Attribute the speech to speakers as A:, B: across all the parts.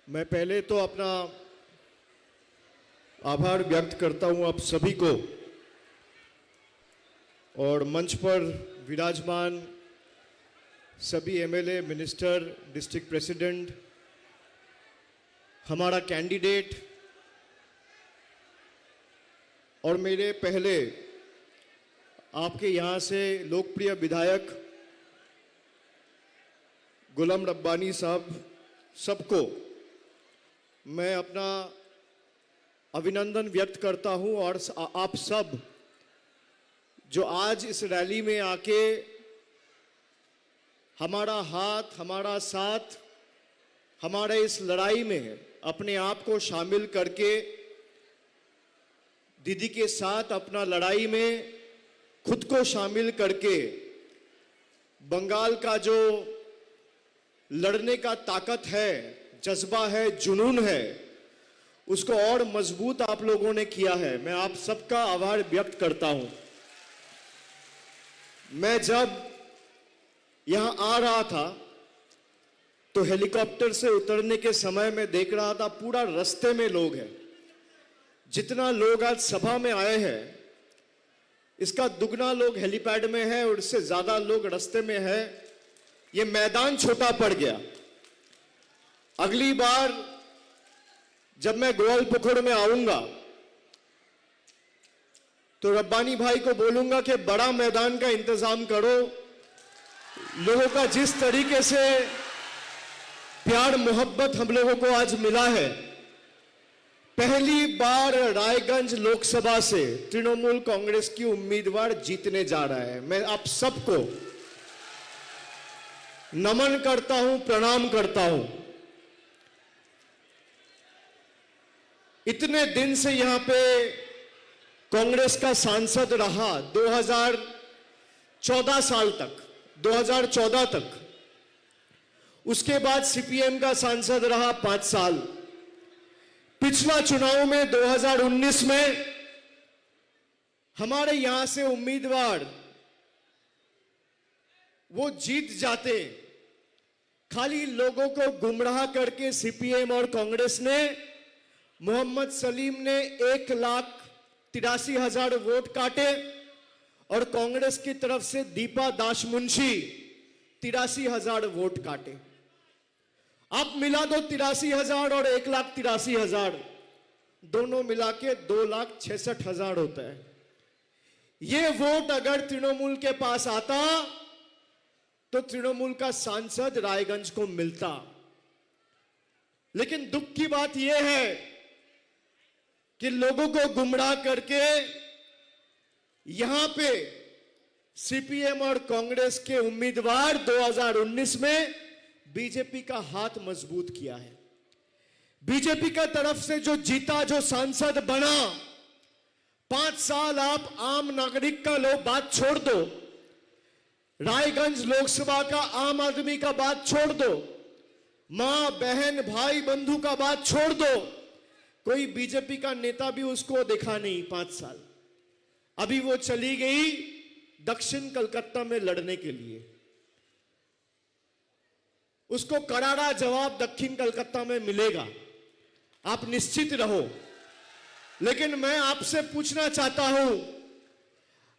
A: मैं पहले तो अपना आभार व्यक्त करता हूं आप सभी को और मंच पर विराजमान सभी एमएलए, मिनिस्टर, डिस्ट्रिक्ट प्रेसिडेंट, हमारा कैंडिडेट और मेरे पहले आपके यहाँ से लोकप्रिय विधायक गुलाम रब्बानी साहब, सबको मैं अपना अभिनंदन व्यक्त करता हूं। और आप सब जो आज इस रैली में आके हमारा हाथ, हमारा साथ, हमारे इस लड़ाई में अपने आप को शामिल करके दीदी के साथ अपना लड़ाई में खुद को शामिल करके बंगाल का जो लड़ने का ताकत है, जज्बा है, जुनून है, उसको और मजबूत आप लोगों ने किया है। मैं आप सबका आभार व्यक्त करता हूं। मैं जब यहां आ रहा था तो हेलीकॉप्टर से उतरने के समय में देख रहा था पूरा रास्ते में लोग हैं। जितना लोग आज सभा में आए हैं इसका दुगना लोग हेलीपैड में है और इससे ज्यादा लोग रास्ते में है। ये मैदान छोटा पड़ गया। अगली बार जब मैं गोवालपुखुर में आऊंगा तो रब्बानी भाई को बोलूंगा कि बड़ा मैदान का इंतजाम करो। लोगों का जिस तरीके से प्यार मोहब्बत हम लोगों को आज मिला है, पहली बार रायगंज लोकसभा से तृणमूल कांग्रेस की उम्मीदवार जीतने जा रहा है। मैं आप सबको नमन करता हूं, प्रणाम करता हूं। इतने दिन से यहां पे कांग्रेस का सांसद रहा, 2014 साल तक, 2014 तक। उसके बाद सीपीएम का सांसद रहा 5 साल। पिछला चुनाव में 2019 में हमारे यहां से उम्मीदवार वो जीत जाते। खाली लोगों को गुमराह करके सीपीएम और कांग्रेस ने, मोहम्मद सलीम ने 1,83,000 वोट काटे और कांग्रेस की तरफ से दीपा दासमुंशी 83,000 वोट काटे। आप मिला दो 83,000 और 1,83,000, दोनों मिला के 2,66,000 होता है। ये वोट अगर तृणमूल के पास आता तो तृणमूल का सांसद रायगंज को मिलता। लेकिन दुख की बात यह है कि लोगों को गुमराह करके यहां पे सीपीएम और कांग्रेस के उम्मीदवार 2019 में बीजेपी का हाथ मजबूत किया है। बीजेपी का तरफ से जो जीता, जो सांसद बना, 5 साल आप आम नागरिक का बात छोड़ दो, रायगंज लोकसभा का आम आदमी का बात छोड़ दो, मां बहन भाई बंधु का बात छोड़ दो, कोई बीजेपी का नेता भी उसको देखा नहीं 5 साल। अभी वो चली गई दक्षिण कलकत्ता में लड़ने के लिए। उसको करारा जवाब दक्षिण कलकत्ता में मिलेगा, आप निश्चित रहो। लेकिन मैं आपसे पूछना चाहता हूं,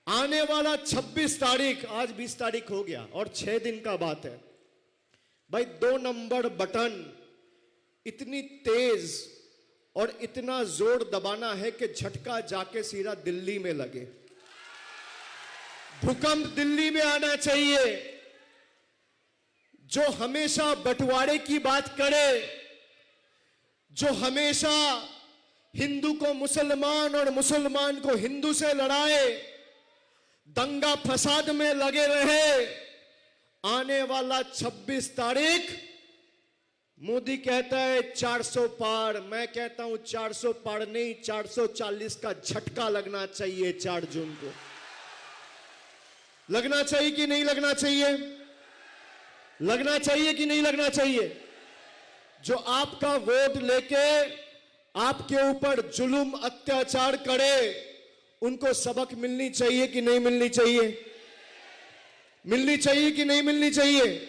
A: आने वाला 26 तारीख, आज 20 तारीख हो गया और 6 दिन का बात है भाई। 2 नंबर बटन इतनी तेज और इतना जोर दबाना है कि झटका जाके सीधा दिल्ली में लगे। भूकंप दिल्ली में आना चाहिए। जो हमेशा बंटवारे की बात करे, जो हमेशा हिंदू को मुसलमान और मुसलमान को हिंदू से लड़ाए, दंगा फसाद में लगे रहे, आने वाला 26 तारीख मोदी कहता है 400 पार, मैं कहता हूं 400 पार नहीं, 440 का झटका लगना चाहिए। 4 जून को लगना चाहिए कि नहीं लगना चाहिए? लगना चाहिए कि नहीं लगना चाहिए? जो आपका वोट लेके आपके ऊपर जुल्म अत्याचार करे, उनको सबक मिलनी चाहिए कि नहीं मिलनी चाहिए? मिलनी चाहिए कि नहीं मिलनी चाहिए?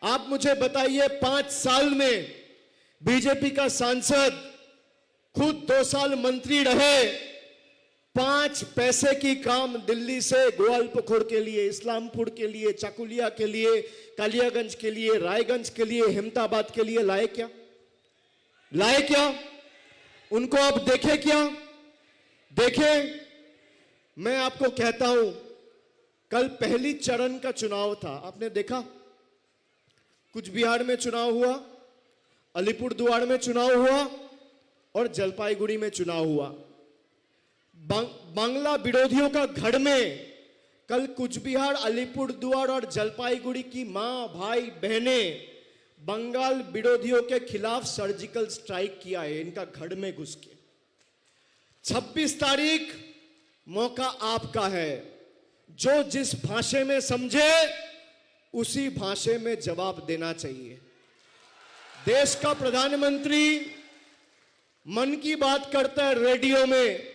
A: आप मुझे बताइए, 5 साल में बीजेपी का सांसद, खुद 2 साल मंत्री रहे, 5 पैसे की काम दिल्ली से गोवालपुर के लिए, इस्लामपुर के लिए, चाकुलिया के लिए, कालियागंज के लिए, रायगंज के लिए, हेमताबाद के लिए लाए क्या? लाए क्या? उनको अब देखे क्या? देखे, मैं आपको कहता हूं, कल पहली चरण का चुनाव था, आपने देखा? कुछ बिहार में चुनाव हुआ, अलीपुरद्वार में चुनाव हुआ और जलपाईगुड़ी में चुनाव हुआ। बांग्ला विरोधियों का गढ़ में कल कुछ बिहार, अलीपुरद्वार और जलपाईगुड़ी की मां, भाई, बहनें बंगाल विरोधियों के खिलाफ सर्जिकल स्ट्राइक किया है, इनका गढ़ में घुस के। 26 तारीख मौका आपका है, जो जिस भाषा में समझे उसी भाषा में जवाब देना चाहिए। देश का प्रधानमंत्री मन की बात करता है रेडियो में,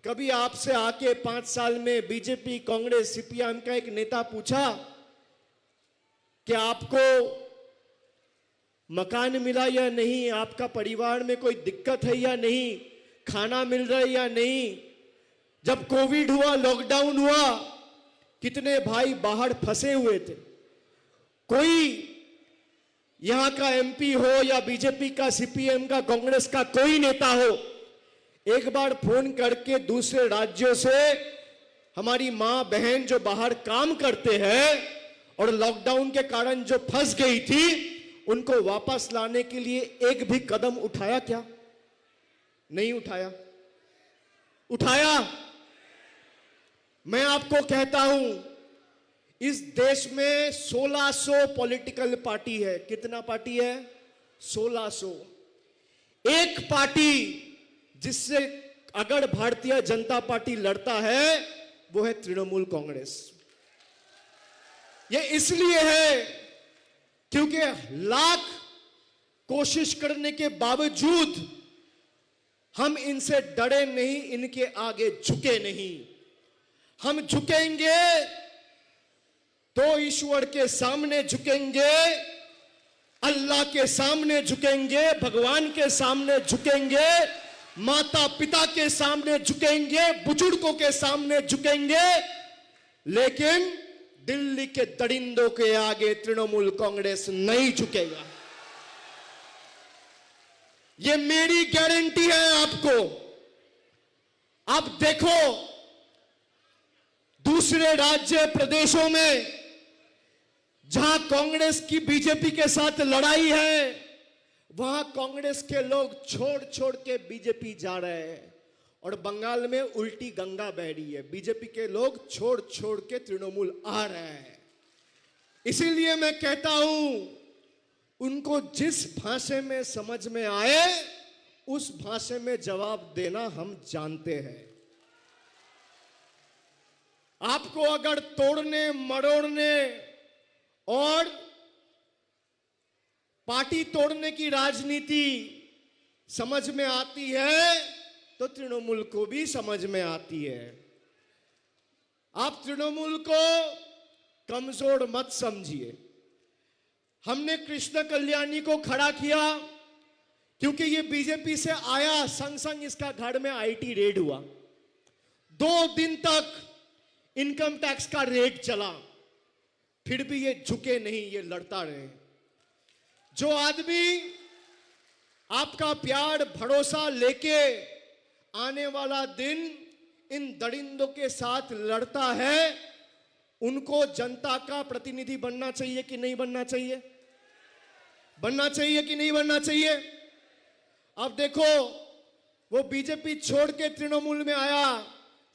A: कभी आपसे आके 5 साल में बीजेपी, कांग्रेस, सीपीएम का एक नेता पूछा कि आपको मकान मिला या नहीं, आपका परिवार में कोई दिक्कत है या नहीं, खाना मिल रहा है या नहीं? जब कोविड हुआ, लॉकडाउन हुआ, कितने भाई बाहर फंसे हुए थे। कोई यहां का एमपी हो या बीजेपी का, सीपीएम का, कांग्रेस का कोई नेता हो, एक बार फोन करके दूसरे राज्यों से हमारी मां बहन जो बाहर काम करते हैं और लॉकडाउन के कारण जो फंस गई थी, उनको वापस लाने के लिए एक भी कदम उठाया क्या? नहीं उठाया। उठाया? मैं आपको कहता हूं, इस देश में 1600 पॉलिटिकल पार्टी है। कितना पार्टी है? 1600। एक पार्टी जिससे अगर भारतीय जनता पार्टी लड़ता है वो है तृणमूल कांग्रेस। ये इसलिए है क्योंकि लाख कोशिश करने के बावजूद हम इनसे डरे नहीं, इनके आगे झुके नहीं। हम झुकेंगे तो ईश्वर के सामने झुकेंगे, अल्लाह के सामने झुकेंगे, भगवान के सामने झुकेंगे, माता पिता के सामने झुकेंगे, बुजुर्गों के सामने झुकेंगे, लेकिन दिल्ली के दरिंदों के आगे तृणमूल कांग्रेस नहीं झुकेगा। ये मेरी गारंटी है आपको। आप देखो, दूसरे राज्य प्रदेशों में जहां कांग्रेस की बीजेपी के साथ लड़ाई है, वहां कांग्रेस के लोग छोड़ छोड़ के बीजेपी जा रहे हैं, और बंगाल में उल्टी गंगा बह रही है, बीजेपी के लोग छोड़ छोड़ के तृणमूल आ रहे हैं। इसीलिए मैं कहता हूं, उनको जिस भाषा में समझ में आए उस भाषा में जवाब देना हम जानते हैं। आपको अगर तोड़ने, मरोड़ने और पार्टी तोड़ने की राजनीति समझ में आती है तो तृणमूल को भी समझ में आती है। आप तृणमूल को कमजोर मत समझिए। हमने कृष्ण कल्याणी को खड़ा किया क्योंकि ये बीजेपी से आया, संग संग इसका घर में आईटी रेड हुआ। 2 दिन तक इनकम टैक्स का रेड चला, फिर भी ये झुके नहीं, ये लड़ता रहे। जो आदमी आपका प्यार, भरोसा लेके आने वाला दिन इन दरिंदों के साथ लड़ता है, उनको जनता का प्रतिनिधि बनना चाहिए कि नहीं बनना चाहिए? बनना चाहिए कि नहीं बनना चाहिए? अब देखो, वो बीजेपी छोड़ के तृणमूल में आया,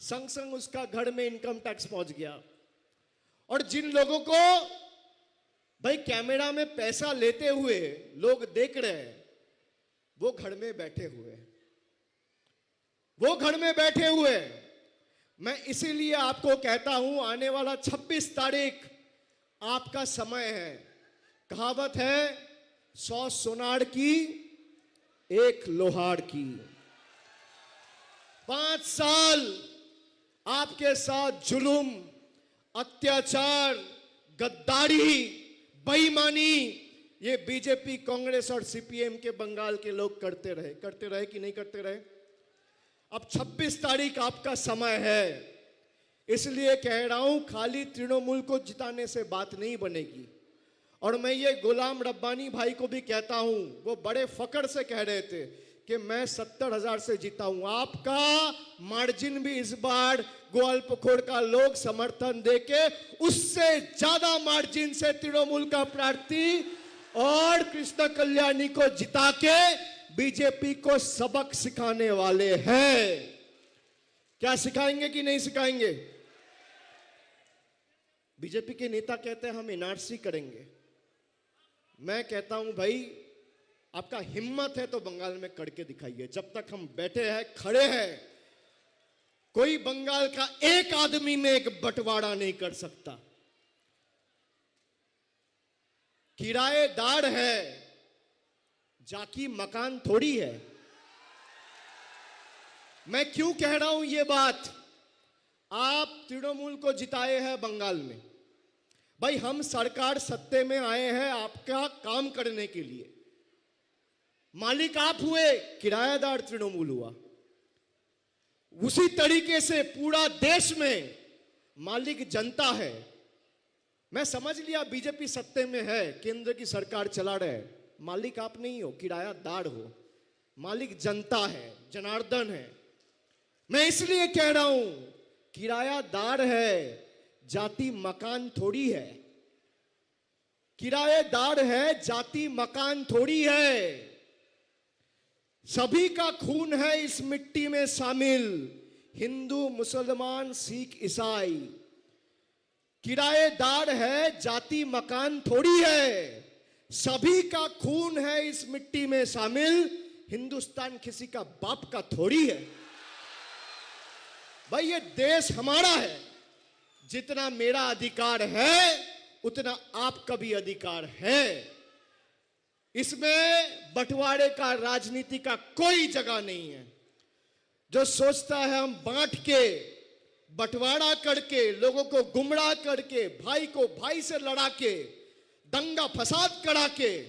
A: संग संग उसका घर में इनकम टैक्स पहुंच गया। और जिन लोगों को भाई कैमरा में पैसा लेते हुए लोग देख रहे हैं, वो घर में बैठे हुए हैं, वो घर में बैठे हुए हैं। मैं इसीलिए आपको कहता हूं, आने वाला 26 तारीख आपका समय है। कहावत है, 100 सोनार की 1 लोहार की। 5 साल आपके साथ जुल्म, अत्याचार, गद्दारी, बेईमानी, ये बीजेपी, कांग्रेस और सीपीएम के बंगाल के लोग करते रहे कि नहीं करते रहे? अब 26 तारीख आपका समय है, इसलिए कह रहा हूं खाली तृणमूल को जिताने से बात नहीं बनेगी। और मैं ये गुलाम रब्बानी भाई को भी कहता हूं, वो बड़े फकर से कह रहे थे कि मैं 70,000 से जीता हूं। आपका मार्जिन भी इस बार गोपालपुर का लोग समर्थन देके उससे ज्यादा मार्जिन से तृणमूल का प्रार्थी और कृष्ण कल्याणी को जिता के बीजेपी को सबक सिखाने वाले हैं। क्या सिखाएंगे कि नहीं सिखाएंगे? बीजेपी के नेता कहते हैं हम एनआरसी करेंगे। मैं कहता हूं भाई, आपका हिम्मत है तो बंगाल में करके दिखाइए। जब तक हम बैठे हैं, खड़े हैं, कोई बंगाल का एक आदमी में एक बंटवारा नहीं कर सकता। किराएदार है, जाकी मकान थोड़ी है। मैं क्यों कह रहा हूं ये बात? आप तृणमूल को जिताए हैं बंगाल में, भाई हम सरकार सत्ते में आए हैं आपका काम करने के लिए। मालिक आप हुए, किराएदार तृणमूल हुआ। उसी तरीके से पूरा देश में मालिक जनता है। मैं समझ लिया बीजेपी सत्ते में है, केंद्र की सरकार चला रहे, मालिक आप नहीं हो, किरायादार हो। मालिक जनता है, जनार्दन है। मैं इसलिए कह रहा हूं किरायादार है, जाति मकान थोड़ी है। किराएदार है, जाति मकान थोड़ी है। सभी का खून है इस मिट्टी में शामिल, हिंदू, मुसलमान, सिख, ईसाई। किराएदार है, जाति मकान थोड़ी है। सभी का खून है इस मिट्टी में शामिल, हिंदुस्तान किसी का बाप का थोड़ी है। भाई ये देश हमारा है, जितना मेरा अधिकार है उतना आपका भी अधिकार है। इसमें बंटवारे का, राजनीति का कोई जगह नहीं है। जो सोचता है हम बांट के, बंटवारा करके, लोगों को गुमराह करके, भाई को भाई से लड़ा के, दंगा फसाद करा के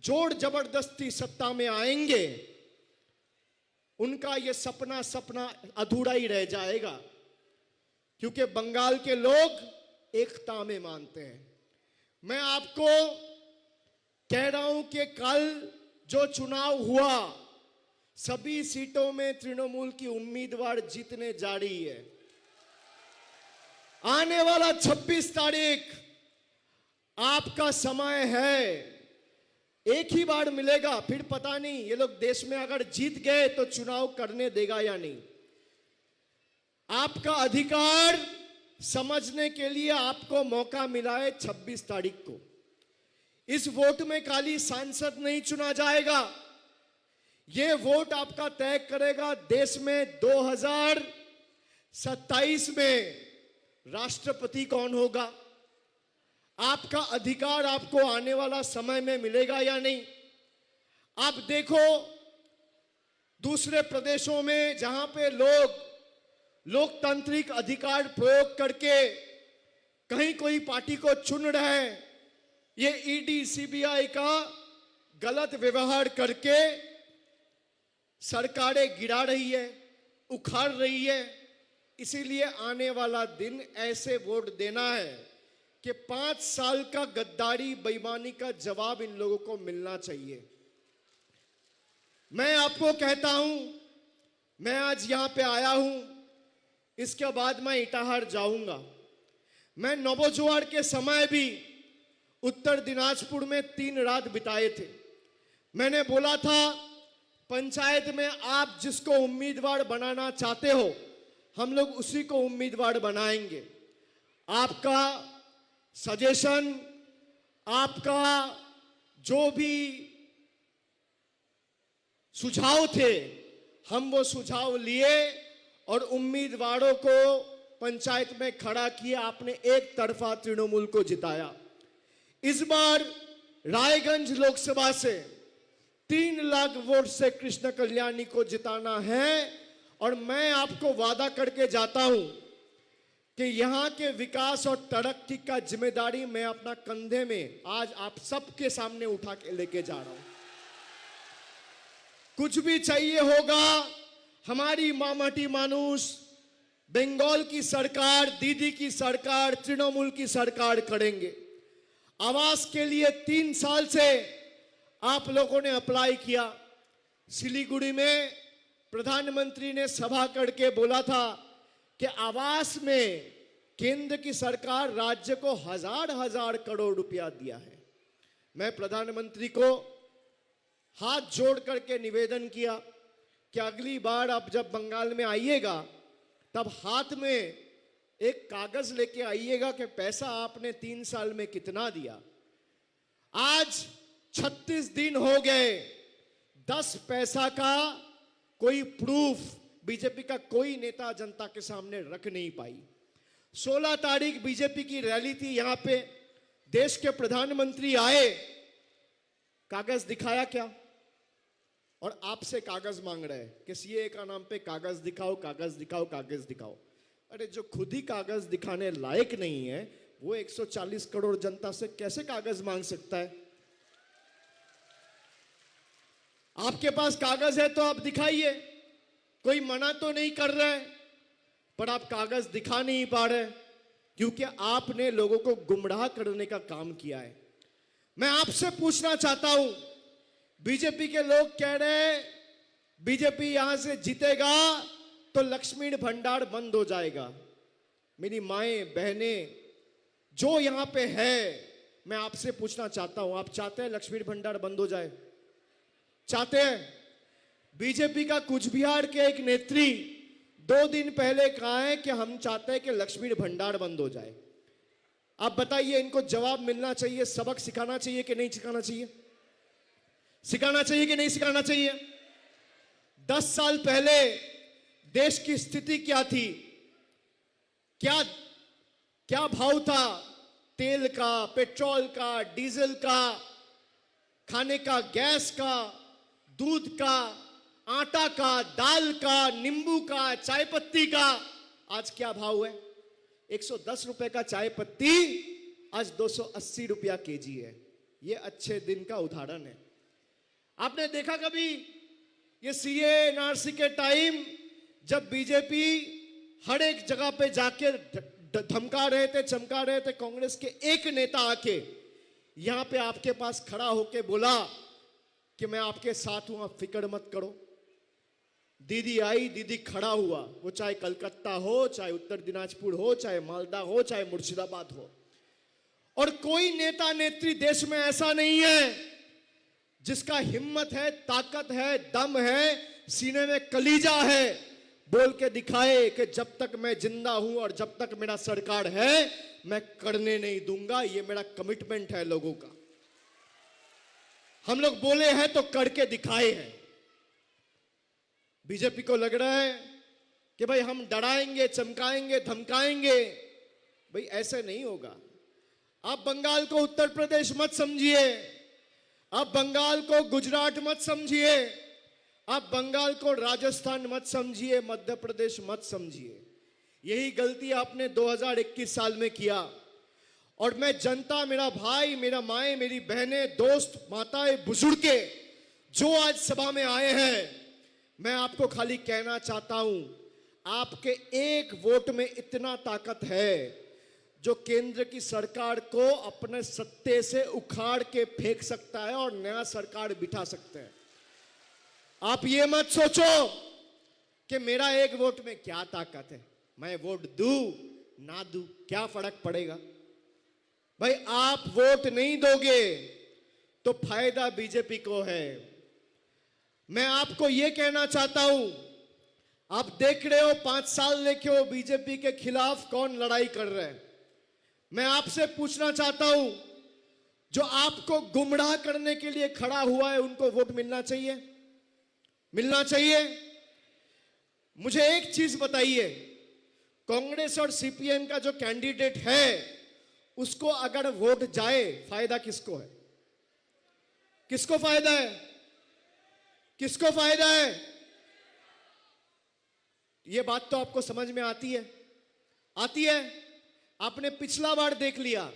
A: जोर जबरदस्ती सत्ता में आएंगे, उनका यह सपना अधूरा ही रह जाएगा। क्योंकि बंगाल के लोग एकता में मानते हैं। मैं आपको कह रहा हूं कि कल जो चुनाव हुआ, सभी सीटों में तृणमूल की उम्मीदवार जीतने जा रही है। आने वाला 26 तारीख आपका समय है, एक ही बार मिलेगा, फिर पता नहीं ये लोग देश में अगर जीत गए तो चुनाव करने देगा या नहीं। आपका अधिकार समझने के लिए आपको मौका मिला है 26 तारीख को। इस वोट में खाली सांसद नहीं चुना जाएगा, यह वोट आपका तय करेगा देश में 2027 में राष्ट्रपति कौन होगा। आपका अधिकार आपको आने वाला समय में मिलेगा या नहीं। आप देखो दूसरे प्रदेशों में जहां पे लोग लोकतांत्रिक अधिकार प्रयोग करके कहीं कोई पार्टी को चुन रहे हैं, ये ईडी सीबीआई का गलत व्यवहार करके सरकारें गिरा रही है, उखाड़ रही है। इसीलिए आने वाला दिन ऐसे वोट देना है कि 5 साल का गद्दारी, बेईमानी का जवाब इन लोगों को मिलना चाहिए। मैं आपको कहता हूं, मैं आज यहां पे आया हूं, इसके बाद मैं इटाहार जाऊंगा। मैं नवजोहार के समय भी उत्तर दिनाजपुर में 3 रात बिताए थे। मैंने बोला था पंचायत में आप जिसको उम्मीदवार बनाना चाहते हो, हम लोग उसी को उम्मीदवार बनाएंगे। आपका सजेशन, आपका जो भी सुझाव थे, हम वो सुझाव लिए और उम्मीदवारों को पंचायत में खड़ा किया। आपने एक तरफा तृणमूल को जिताया। इस बार रायगंज लोकसभा से 3 लाख वोट से कृष्ण कल्याणी को जिताना है। और मैं आपको वादा करके जाता हूं कि यहां के विकास और तरक्की का जिम्मेदारी मैं अपना कंधे में आज आप सबके सामने उठा के लेके जा रहा हूं। कुछ भी चाहिए होगा, हमारी मामाटी मानुष, बंगाल की सरकार, दीदी की सरकार, तृणमूल की सरकार करेंगे। आवास के लिए 3 साल से आप लोगों ने अप्लाई किया। सिलीगुड़ी में प्रधानमंत्री ने सभा करके बोला था कि आवास में केंद्र की सरकार राज्य को हजार करोड़ रुपया दिया है। मैं प्रधानमंत्री को हाथ जोड़ करके निवेदन किया कि अगली बार आप जब बंगाल में आइएगा तब हाथ में एक कागज लेके आइएगा कि पैसा आपने 3 साल में कितना दिया। आज 36 दिन हो गए, 10 पैसा का कोई प्रूफ बीजेपी का कोई नेता जनता के सामने रख नहीं पाई। 16 तारीख बीजेपी की रैली थी, यहां पे देश के प्रधानमंत्री आए, कागज दिखाया क्या? और आपसे कागज मांग रहे हैं कि सीए का नाम पे कागज दिखाओ, कागज दिखाओ, कागज दिखाओ। अरे जो खुद ही कागज दिखाने लायक नहीं है वो 140 करोड़ जनता से कैसे कागज मांग सकता है? आपके पास कागज है तो आप दिखाइए, कोई मना तो नहीं कर रहा है, पर आप कागज दिखा नहीं पा रहे क्योंकि आपने लोगों को गुमराह करने का काम किया है। मैं आपसे पूछना चाहता हूं, बीजेपी के लोग कह रहे हैं बीजेपी यहां से जीतेगा तो लक्ष्मी भंडार बंद हो जाएगा। मेरी माएं बहनें जो यहां पे है, मैं आपसे पूछना चाहता हूं, आप चाहते हैं लक्ष्मी भंडार बंद हो जाए? चाहते हैं? बीजेपी का कुछ बिहार के एक नेत्री 2 दिन पहले कहा है कि हम चाहते हैं कि लक्ष्मी भंडार बंद हो जाए। आप बताइए, इनको जवाब मिलना चाहिए, सबक सिखाना चाहिए कि नहीं सिखाना चाहिए? सिखाना चाहिए कि नहीं सिखाना चाहिए? 10 साल पहले देश की स्थिति क्या थी? क्या भाव था तेल का, पेट्रोल का, डीजल का, खाने का, गैस का, दूध का, आटा का, दाल का, नींबू का, चाय पत्ती का? आज क्या भाव है? 110 रुपए का चाय पत्ती आज 280 रुपया केजी है। ये अच्छे दिन का उदाहरण है। आपने देखा कभी ये सीए एनआरसी के टाइम जब बीजेपी हर एक जगह पे जाके धमका रहे थे, चमका रहे थे, कांग्रेस के एक नेता आके यहां पे आपके पास खड़ा होके बोला कि मैं आपके साथ हूं, आप फिक्र मत करो। दीदी आई, दीदी खड़ा हुआ, वो चाहे कलकत्ता हो, चाहे उत्तर दिनाजपुर हो, चाहे मालदा हो, चाहे मुर्शिदाबाद हो। और कोई नेता नेत्री देश में ऐसा नहीं है जिसका हिम्मत है, ताकत है, दम है, सीने में कलीजा है, बोल के दिखाए कि जब तक मैं जिंदा हूं और जब तक मेरा सरकार है मैं करने नहीं दूंगा। ये मेरा कमिटमेंट है लोगों का। हम लोग बोले हैं तो करके दिखाए हैं। बीजेपी को लग रहा है कि भाई हम डराएंगे, चमकाएंगे, धमकाएंगे। भाई ऐसे नहीं होगा। आप बंगाल को उत्तर प्रदेश मत समझिए, आप बंगाल को गुजरात मत समझिए, आप बंगाल को राजस्थान मत समझिए, मध्य प्रदेश मत समझिए। यही गलती आपने 2021 साल में किया। और मैं जनता, मेरा भाई, मेरा माएं, मेरी बहनें, दोस्त, माताएं, बुजुर्गे जो आज सभा में आए हैं, मैं आपको खाली कहना चाहता हूं, आपके एक वोट में इतना ताकत है जो केंद्र की सरकार को अपने सत्ते से उखाड़ के फेंक सकता है और नया सरकार बिठा सकते हैं। आप ये मत सोचो कि मेरा एक वोट में क्या ताकत है, मैं वोट दूं ना दूं क्या फर्क पड़ेगा। भाई आप वोट नहीं दोगे तो फायदा बीजेपी को है। मैं आपको यह कहना चाहता हूं, आप देख रहे हो 5 साल लेके हो बीजेपी के खिलाफ कौन लड़ाई कर रहे हैं। मैं आपसे पूछना चाहता हूं, जो आपको गुमराह करने के लिए खड़ा हुआ है उनको वोट मिलना चाहिए? मिलना चाहिए? मुझे एक चीज बताइए, कांग्रेस और सीपीएम का जो कैंडिडेट है उसको अगर वोट जाए, फायदा किसको है? किसको फायदा है? किसको फायदा है? यह बात तो आपको समझ में आती है। आती है। आपने पिछला बार देख लिया,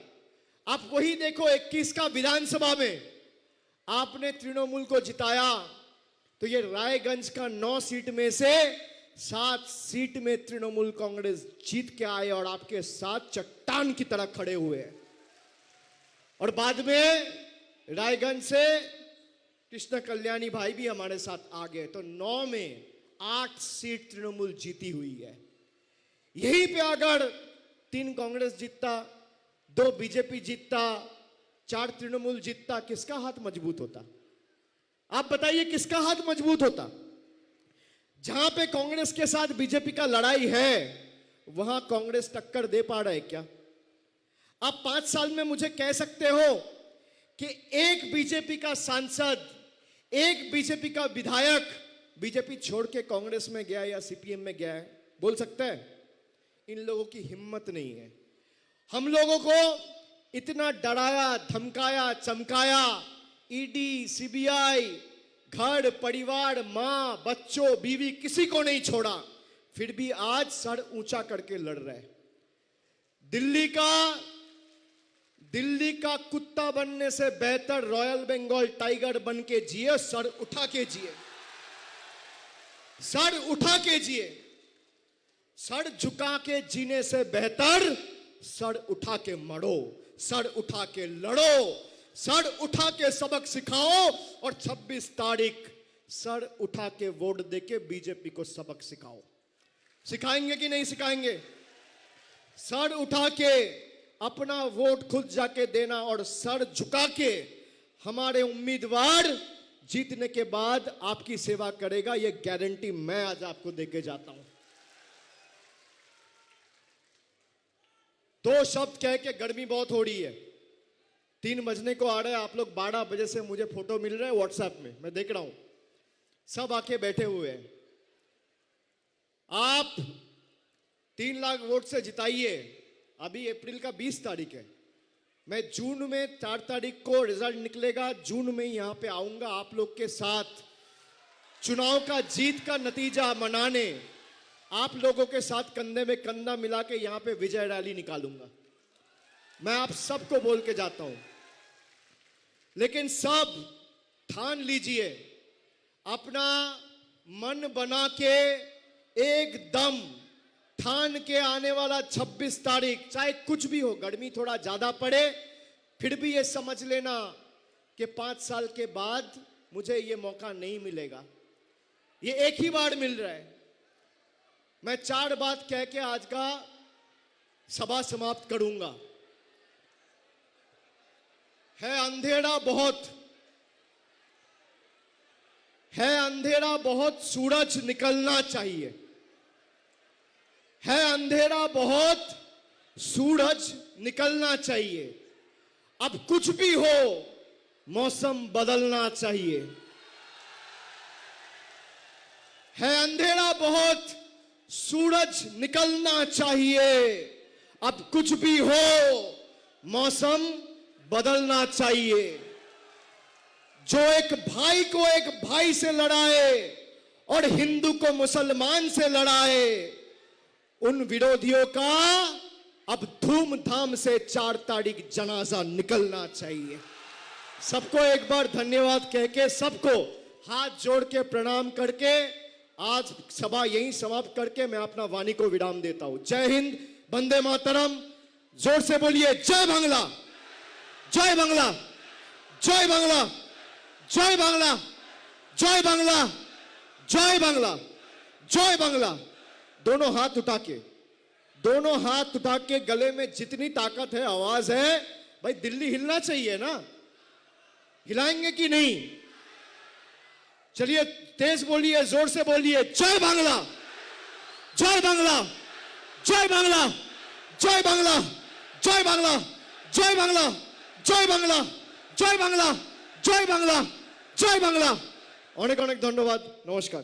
A: आप वही देखो 21 का विधानसभा में आपने तृणमूल को जिताया, तो ये रायगंज का 9 सीट में से 7 सीट में तृणमूल कांग्रेस जीत के आए और आपके साथ चट्टान की तरह खड़े हुए हैं। और बाद में रायगंज से कृष्ण कल्याणी भाई भी हमारे साथ आ गए, तो 9 में 8 सीट तृणमूल जीती हुई है। यहीं पे अगर 3 कांग्रेस जीतता, 2 बीजेपी जीतता, 4 तृणमूल जीतता, किसका हाथ मजबूत होता? आप बताइए किसका हाथ मजबूत होता? जहां पे कांग्रेस के साथ बीजेपी का लड़ाई है, वहां कांग्रेस टक्कर दे पा रहे क्या? आप 5 साल में मुझे कह सकते हो कि एक बीजेपी का सांसद, एक बीजेपी का विधायक बीजेपी छोड़ के कांग्रेस में गया या सीपीएम में गया है? बोल सकते हैं? इन लोगों की हिम्मत नहीं है। हम लोगों को इतना डराया, धमकाया, चमकाया, ईडी, सीबीआई, घर परिवार, मां, बच्चों, बीवी, किसी को नहीं छोड़ा, फिर भी आज सर ऊंचा करके लड़ रहे हैं। दिल्ली का कुत्ता बनने से बेहतर रॉयल बंगाल टाइगर बन के जिए, सर उठा के जिए, सर उठा के जिए। सर झुका के जीने से बेहतर सर उठा के मरो, सर उठा के लड़ो, सर उठा के सबक सिखाओ और 26 तारीख सर उठा के वोट देके बीजेपी को सबक सिखाओ। सिखाएंगे कि नहीं सिखाएंगे? सर उठा के अपना वोट खुद जाके देना और सर झुका के हमारे उम्मीदवार जीतने के बाद आपकी सेवा करेगा, यह गारंटी मैं आज आपको देके जाता हूं। 2 शब्द कह के, गर्मी बहुत हो रही है, 3 बजने को आ रहा है, आप लोग 12 बजे से मुझे फोटो मिल रहे हैं व्हाट्सएप में, मैं देख रहा हूं, सब आके बैठे हुए हैं। आप 3 लाख वोट से जिताइए। अभी अप्रैल का 20 तारीख है, मैं जून में 4 तारीख को रिजल्ट निकलेगा, जून में यहां पे आऊंगा आप लोग के साथ चुनाव का जीत का नतीजा मनाने, आप लोगों के साथ कंधे में कंधा मिला के यहां पे विजय रैली निकालूंगा। मैं आप सबको बोल के जाता हूं, लेकिन सब ठान लीजिए, अपना मन बना के एकदम ठान के आने वाला 26 तारीख, चाहे कुछ भी हो, गर्मी थोड़ा ज्यादा पड़े, फिर भी ये समझ लेना कि 5 साल के बाद मुझे ये मौका नहीं मिलेगा, ये एक ही बार मिल रहा है। मैं 4 बात कह के आज का सभा समाप्त करूंगा। है अंधेरा बहुत, है अंधेरा बहुत, सूरज निकलना चाहिए। है अंधेरा बहुत, सूरज निकलना चाहिए। अब कुछ भी हो, मौसम बदलना चाहिए। है अंधेरा बहुत, सूरज निकलना चाहिए। अब कुछ भी हो, मौसम बदलना चाहिए। जो एक भाई को एक भाई से लड़ाए और हिंदू को मुसलमान से लड़ाए, उन विरोधियों का अब धूमधाम से 4 तारीख जनाजा निकलना चाहिए। सबको एक बार धन्यवाद कह के, सबको हाथ जोड़ के प्रणाम करके आज सभा यहीं समाप्त करके मैं अपना वाणी को विराम देता हूं। जय हिंद, वंदे मातरम। जोर से बोलिए जय बांग्ला, जय बांग्ला, जय बांग्ला, जय बांग्ला, जय बांग्ला, जय बांग्ला, जय बांग्ला। दोनों हाथ उठा के, दोनों हाथ उठा के, गले में जितनी ताकत है, आवाज है, भाई दिल्ली हिलना चाहिए ना, हिलाएंगे कि नहीं? चलिए तेज बोलिए, जोर से बोलिए, जय बांग्ला, जय बांग्ला, जय बांग्ला, जय बांग्ला, जय बांग्ला, जय बांग्ला, जय बांग्ला, जय बांग्ला, जय बांग्ला, जय बांग्ला। অনেক অনেক ধন্যবাদ, নমস্কার।